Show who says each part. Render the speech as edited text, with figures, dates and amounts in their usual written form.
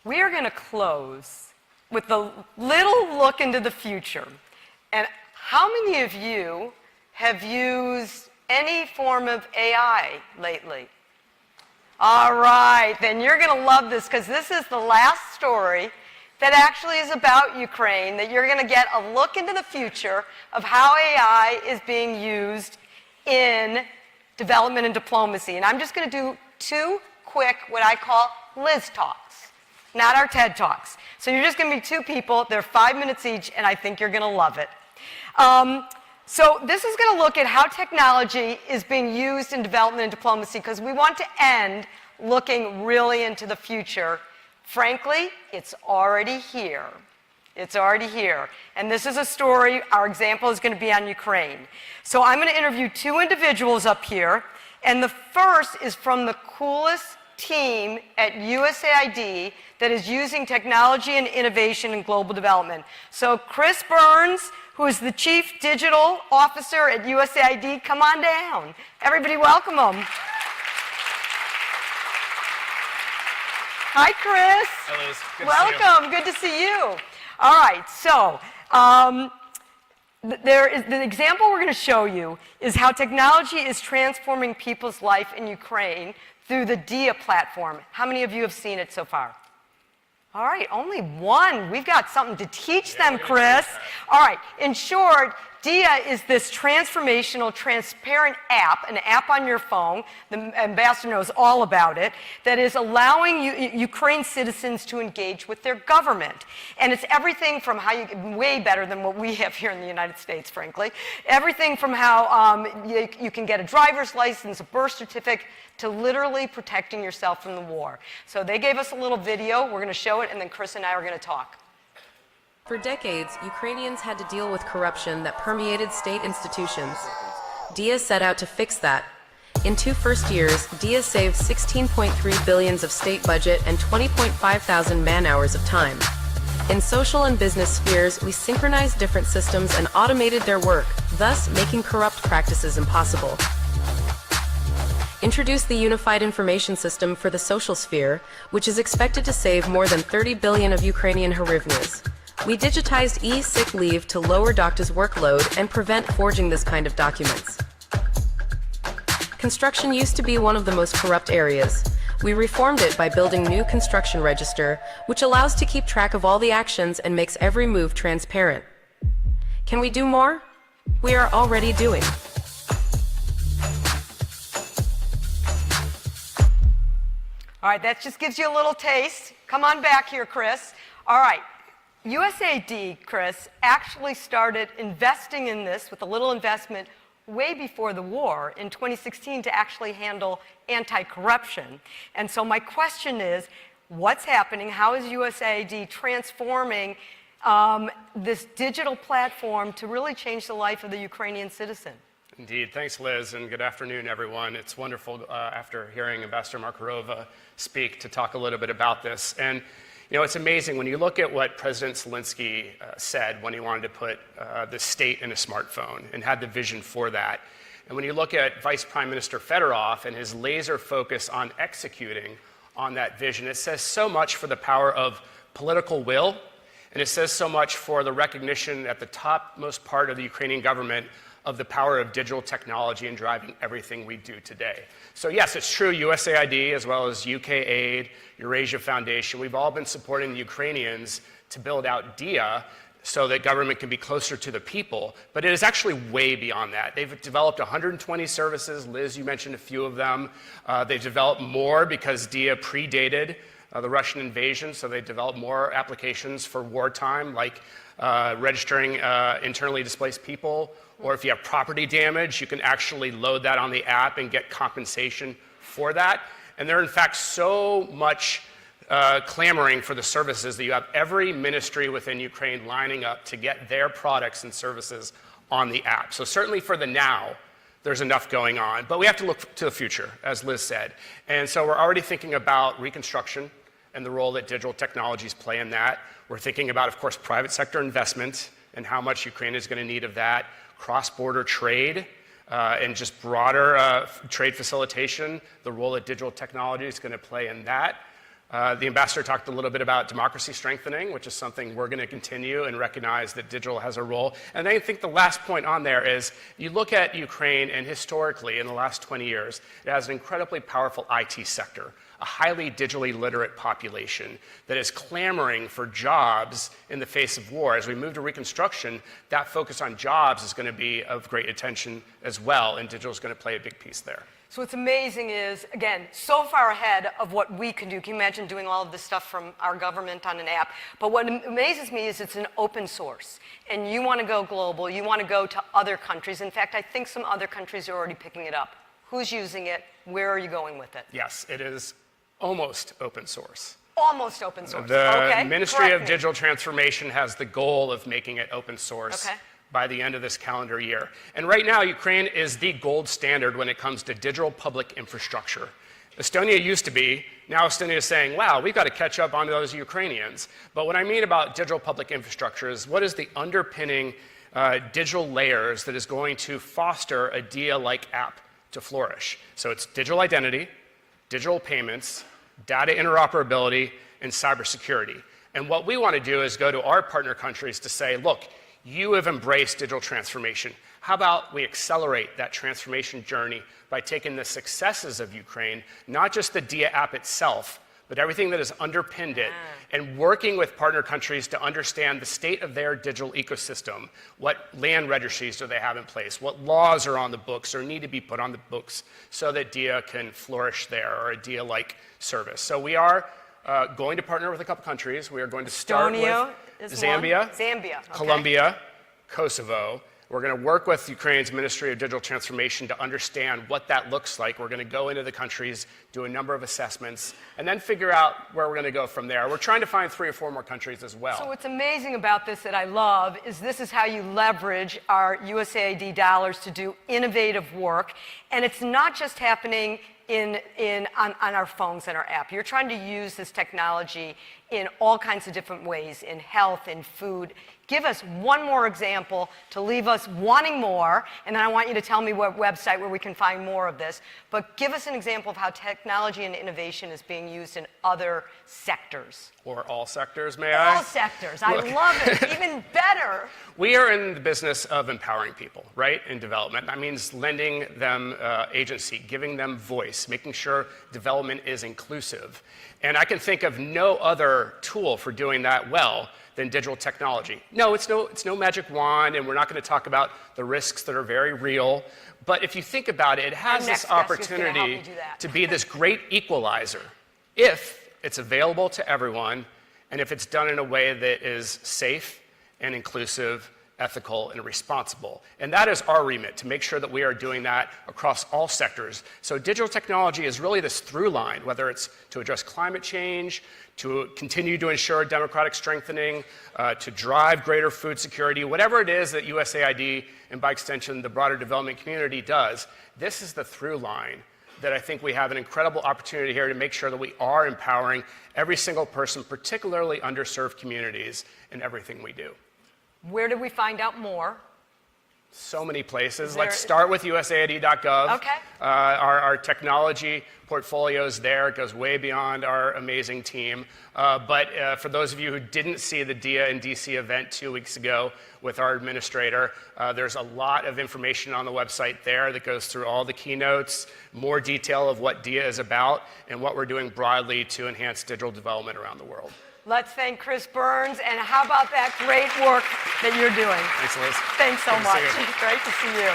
Speaker 1: We are going to close with a little look into the future. And how many of you have used any form of AI lately? All right, then you're going to love this, because this is the last story that actually is about Ukraine, that you're going to get a look into the future of how AI is being used in development and diplomacy. And I'm just going to do two quick, what I call Liz Talks, not our TED Talks. So you're just going to be two people, they're 5 minutes each, and I think you're going to love it. So this is going to look at how technology is being used in development and diplomacy, because we want to end looking really into the future. Frankly, it's already here. It's already here. And this is a story, our example is going to be on Ukraine. So I'm going to interview two individuals up here, and the first is from the coolest team at USAID that is using technology and innovation in global development. So Chris Burns, who is the Chief Digital Officer at USAID, come on down. Everybody welcome him. Hi, Chris.
Speaker 2: Hi, Liz.
Speaker 1: Welcome. Good to see you. All right, so the example we're going to show you is how technology is transforming people's life in Ukraine through the DIA platform. How many of you have seen it so far? All right, only one. We've got something to teach them, Chris. All right, in short, DIA is this transformational, transparent app, an app on your phone, the ambassador knows all about it, that is allowing Ukraine citizens to engage with their government. And it's everything from how you, way better than what we have here in the United States, frankly, everything from how you can get a driver's license, a birth certificate, to literally protecting yourself from the war. So they gave us a little video, we're going to show it, and then Chris and I are going to talk.
Speaker 3: For decades, Ukrainians had to deal with corruption that permeated state institutions. DIA set out to fix that. In 2 first years, DIA saved 16.3 billion of state budget and 20.5 thousand man-hours of time. In social and business spheres, we synchronized different systems and automated their work, thus making corrupt practices impossible. Introduced the Unified Information System for the social sphere, which is expected to save more than 30 billion of Ukrainian hryvnias. We digitized e-sick leave to lower doctors' workload and prevent forging this kind of documents. Construction used to be one of the most corrupt areas. We reformed it by building new construction register, which allows to keep track of all the actions and makes every move transparent. Can we do more? We are already doing.
Speaker 1: All right, that just gives you a little taste. Come on back here, Chris. All right. USAID, Chris, actually started investing in this with a little investment way before the war in 2016 to actually handle anti-corruption. And so my question is, what's happening? How is USAID transforming this digital platform to really change the life of the Ukrainian citizen?
Speaker 2: Indeed. Thanks, Liz, and good afternoon, everyone. It's wonderful, after hearing Ambassador Markarova speak, to talk a little bit about this. And you know, it's amazing when you look at what President Zelensky said when he wanted to put the state in a smartphone and had the vision for that. And when you look at Vice Prime Minister Fedorov and his laser focus on executing on that vision, it says so much for the power of political will, and it says so much for the recognition at the topmost part of the Ukrainian government of the power of digital technology in driving everything we do today. So yes, it's true, USAID as well as UKAID, Eurasia Foundation, we've all been supporting the Ukrainians to build out DIA so that government can be closer to the people, but it is actually way beyond that. They've developed 120 services. Liz, you mentioned a few of them. They've developed more because DIA predated the Russian invasion, so they developed more applications for wartime, like registering internally displaced people, or if you have property damage, you can actually load that on the app and get compensation for that. And they're in fact so much clamoring for the services that you have every ministry within Ukraine lining up to get their products and services on the app. So certainly for the now, there's enough going on, but we have to look to the future, as Liz said. And so we're already thinking about reconstruction and the role that digital technologies play in that. We're thinking about, of course, private sector investment and how much Ukraine is going to need of that, cross-border trade, and just broader trade facilitation, the role that digital technology is going to play in that. The ambassador talked a little bit about democracy strengthening, which is something we're going to continue and recognize that digital has a role. And I think the last point on there is you look at Ukraine, and historically, in the last 20 years, it has an incredibly powerful IT sector, a highly digitally literate population that is clamoring for jobs in the face of war. As we move to reconstruction, that focus on jobs is going to be of great attention as well, and digital is going to play a big piece there.
Speaker 1: So what's amazing is, again, so far ahead of what we can do. Can you imagine doing all of this stuff from our government on an app? But what amazes me is it's an open source. And you want to go global. You want to go to other countries. In fact, I think some other countries are already picking it up. Who's using it? Where are you going with it?
Speaker 2: Yes, it is almost open source.
Speaker 1: Almost open source.
Speaker 2: The Ministry of Digital Transformation has the goal of making it open source by the end of this calendar year. And right now, Ukraine is the gold standard when it comes to digital public infrastructure. Estonia used to be. Now Estonia is saying, wow, we've got to catch up on those Ukrainians. But what I mean about digital public infrastructure is what is the underpinning digital layers that is going to foster a DIA-like app to flourish. So it's digital identity, digital payments, data interoperability, and cybersecurity. And what we want to do is go to our partner countries to say, look, you have embraced digital transformation. How about we accelerate that transformation journey by taking the successes of Ukraine, not just the DIA app itself, but everything that has underpinned it, and working with partner countries to understand the state of their digital ecosystem. What land registries do they have in place? What laws are on the books or need to be put on the books so that DIA can flourish there, or a DIA-like service? So we are going to partner with a couple countries. We are going to start with Zambia, Colombia, Kosovo. We're going to work with Ukraine's Ministry of Digital Transformation to understand what that looks like. We're going to go into the countries, do a number of assessments, and then figure out where we're going to go from there. We're trying to find 3 or 4 more countries as well.
Speaker 1: So what's amazing about this that I love is this is how you leverage our USAID dollars to do innovative work. And it's not just happening on our phones and our app. You're trying to use this technology in all kinds of different ways, in health, in food. Give us one more example to leave us wanting more, and then I want you to tell me what website where we can find more of this. But give us an example of how technology and innovation is being used in other sectors.
Speaker 2: Or all sectors, may I?
Speaker 1: All sectors. I love it. Even better.
Speaker 2: We are in the business of empowering people, right, in development. That means lending them agency, giving them voice, making sure development is inclusive. And I can think of no other tool for doing that well than digital technology. No, it's no magic wand, and we're not going to talk about the risks that are very real. But if you think about it, it has this opportunity to be this great equalizer if it's available to everyone, and if it's done in a way that is safe and inclusive, ethical, and responsible. And that is our remit, to make sure that we are doing that across all sectors. So digital technology is really this through line, whether it's to address climate change, to continue to ensure democratic strengthening, to drive greater food security, whatever it is that USAID, and by extension the broader development community does, this is the through line that I think we have an incredible opportunity here to make sure that we are empowering every single person, particularly underserved communities, in everything we do.
Speaker 1: Where do we find out more?
Speaker 2: So many places. Let's start with USAID.gov.
Speaker 1: Okay.
Speaker 2: Our technology portfolio is there. It goes way beyond our amazing team. But for those of you who didn't see the DIA in DC event 2 weeks ago with our administrator, there's a lot of information on the website there that goes through all the keynotes, more detail of what DIA is about, and what we're doing broadly to enhance digital development around the world.
Speaker 1: Let's thank Chris Burns, and how about that great work that you're doing?
Speaker 2: Thanks, Liz.
Speaker 1: Thanks so much. Great to see you.